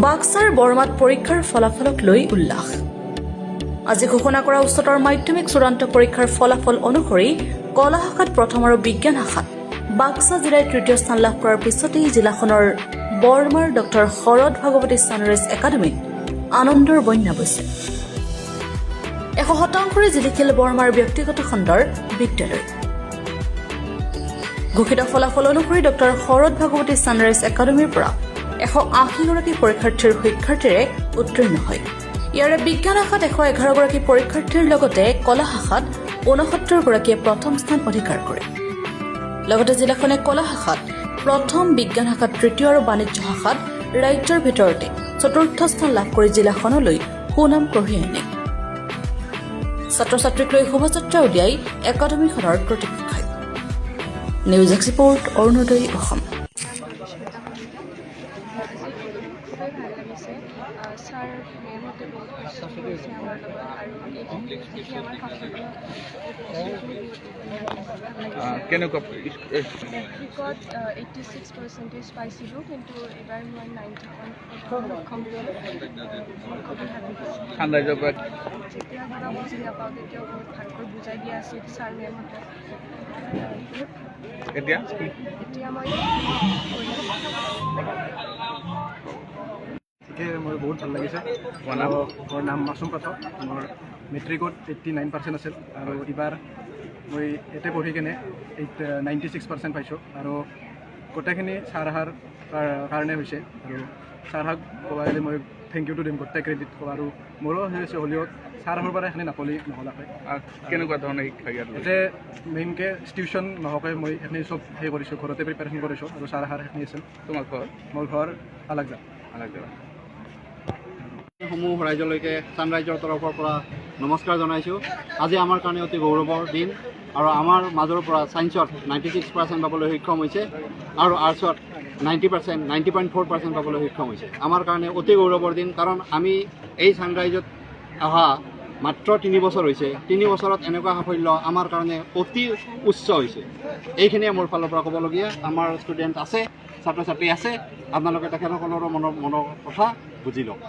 বাক্সাৰ বৰমাত পৰীক্ষাৰ ফলাফলক লৈ উল্লাস। আজি ঘোষণা কৰা উচ্চতৰ মাধ্যমিক চূড়ান্ত পৰীক্ষাৰ ফলাফল অনুসৰি কলা শাখাত প্ৰথম আৰু বিজ্ঞান শাখাত বাক্সা জিলাই তৃতীয় স্থান লাভ কৰাৰ পিছতেই জিলাখনৰ বৰমাৰ ডক্টৰ শৰৎ ভাগৱতী ছানৰাইজ একাডেমীত আনন্দৰ বন্যা বৈছে। 100% জিলিকিল বৰমাৰ ব্যক্তিগত খণ্ডৰ বিদ্যালয়। ঘোষিত ফলাফল অনুসৰি ডক্টৰ শৰৎ ভাগৱতী ছানৰাইজ একাডেমীৰ পৰা 180 গৰাকী শিক্ষাৰ্থীৰে উত্তীৰ্ণ হয়। ইয়াৰে বিজ্ঞান শাখাত 111 গৰাকী পৰীক্ষাৰ্থীৰ লগতে কলা শাখাত 69 গৰাকীয়ে প্ৰথম স্থান অধিকাৰ কৰে। লগতে জিলাখনে কলা শাখাত প্ৰথম, বিজ্ঞান শাখাত তৃতীয় আৰু বাণিজ্য শাখাত ৰাজ্যৰ ভিতৰতে চতুৰ্থ স্থান লাভ কৰি জিলাখনলৈ সুনাম কঢ়িয়াই আনে। ছাত্ৰ ছাত্ৰীক লৈ শোভাযাত্ৰা উলিয়াই একাডেমীখনৰ কৰ্তৃপক্ষই। News export, Arunoday Assam. Sir মেমহঁতে বহুত কষ্ট কৰিছে আমাৰ লগত আৰু এইখিনি আমাৰ সাফল্য কেনেকুৱা মেট্ৰিকত 86% পাইছিলোঁ, কিন্তু এইবাৰ মই 90% ছানৰাইজৰ পৰা যেতিয়া কিবা বুজি নাপাওঁ তেতিয়াও বহুত ভালকৈ বুজাই দিয়া আছিল ছাৰ মেমহঁতে। এতিয়া মই মোৰ বহুত ভাল লাগিছে। মোৰ নাম মাছুম পাঠক। মোৰ মেট্ৰিকত 89% আছিল আৰু এইবাৰ মই ইয়াতে পঢ়ি কিনে 96% পাইছোঁ আৰু গোটেইখিনি ছাৰ অহাৰ কাৰণে হৈছে। আৰু ছাৰক ক'ব গ'লে মই থেংক ইউটো দিম, গোটেই ক্ৰেডিট ক'ব। আৰু মোৰো হৈছে হ'লেও ছাৰৰ পৰা এইখিনি নহ'লাকৈ কেনেকুৱা ধৰণৰ শিক্ষা ইয়াত ইয়াতে মেইনকৈ টিউশ্যন নহওঁকৈ মই সেইখিনি চব কৰিছোঁ, ঘৰতে প্ৰিপেৰেশ্যন কৰিছোঁ। আৰু ছাৰ অহাৰ সেইখিনি আছিল। তোমাৰ ঘৰ মোৰ ঘৰ আলাকজা। সমূহ ৰাইজলৈকে ছানৰাইজৰ তৰফৰ পৰা নমস্কাৰ জনাইছোঁ। আজি আমাৰ কাৰণে অতি গৌৰৱৰ দিন আৰু আমাৰ মাজৰ পৰা ছায়েন্সত 96% পাবলৈ সক্ষম হৈছে আৰু আৰ্টছত 90.4% পাবলৈ সক্ষম হৈছে। আমাৰ কাৰণে অতি গৌৰৱৰ দিন, কাৰণ আমি এই ছানৰাইজত অহা মাত্ৰ 3 বছৰ হৈছে। 3 বছৰত এনেকুৱা সাফল্য আমাৰ কাৰণে অতি উচ্চ হৈছে। এইখিনিয়ে মোৰ ফালৰ পৰা ক'বলগীয়া। আমাৰ ষ্টুডেণ্ট আছে, ছাত্ৰ ছাত্ৰী আছে, আপোনালোকে তেখেতসকলৰো মনৰ কথা বুজি লওক।